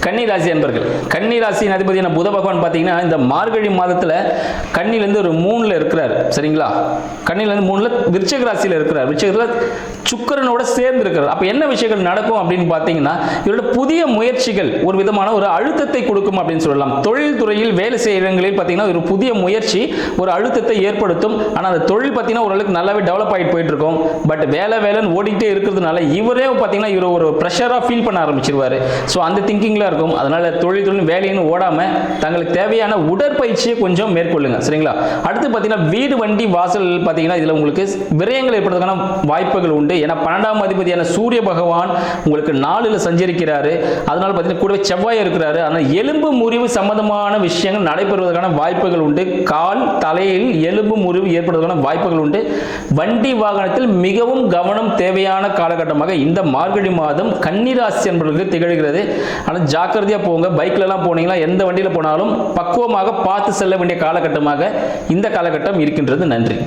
கன்னிராசி அன்பர்கள், கன்னிராசியின் அதிபதியான புத பகவான் பார்த்தீங்கன்னா இந்த மார்கழி மாதத்தில் கன்னிலேருந்து ஒரு 3ல் இருக்கிறார். சரிங்களா? கன்னிலேருந்து 3ல் விருச்சிக ராசியில் இருக்கிறார். விருச்சிகத்தில் சுக்கிரனோட சேர்ந்து இருக்கிறார். அப்போ என்ன விஷயங்கள் நடக்கும் அப்படின்னு பார்த்தீங்கன்னா, இவரோட புதிய முயற்சிகள் ஒரு விதமான ஒரு அழுத்தத்தை கொடுக்கும் அப்படின்னு சொல்லலாம். தொழில் துறையில் வேலை செய்கிறவங்களில் பார்த்தீங்கன்னா ஒரு புதிய முயற்சி ஒரு அழுத்தத்தை ஏற்படுத்தும். ஆனால் அந்த தொழில் பார்த்தீங்கன்னா ஓரளவுக்கு நல்லாவே டெவலப் ஆகிட்டு போயிட்டு இருக்கும். பட் வேலைன்னு ஓடிக்கிட்டே இருக்கிறதுனால இவரே பார்த்தீங்கன்னா இவர் ஒரு ப்ரெஷராக ஃபீல் பண்ண ஆரம்பிச்சிருவார். ஸோ அந்த திங்கிங்கில் இருக்கும். அதனால தொழில் வேலைன்னு ஓடாமல் தங்களுக்கு தேவையான உடற்பயிற்சியை கொஞ்சம் மேற்கொள்ளுங்க. சரிங்களா? அடுத்து பார்த்தீங்கன்னா வீடு வண்டி வாசல் பார்த்தீங்கன்னா இதில் உங்களுக்கு விரயங்கள் ஏற்படுறதுக்கான வாய்ப்புகள் உண்டு. ஏன்னா 12ஆம் அதிபதியான சூரிய பகவான் உங்களுக்கு 4ல் சஞ்சரிக்கிறாரு. அதனால பார்த்தீங்கன்னா கூடவே செவ்வாய் இருக்கிறாரு. ஆனால் எலும்பு முறிவு சம்பந்தமான விஷயங்கள் நடைபெறுவதற்கான வாய்ப்புகள் உண்டு. கால் தலையில் எலும்பு முறிவு ஏற்படுவதற்கான வாய்ப்புகள் உண்டு. வண்டி வாகனத்தில் மிகவும் கவனம் தேவையான காலகட்டமாக இந்த மார்கழி மாதம் கன்னிராசி என்பவர்களுக்கு திகழ்கிறது. ஆனால் ஜாக்கிரதையா போங்க. பைக்ல எல்லாம் போனீங்களா, எந்த வண்டியில போனாலும் பக்குவமாக பார்த்து செல்ல வேண்டிய காலகட்டமாக இந்த காலகட்டம் இருக்கின்றது. நன்றி.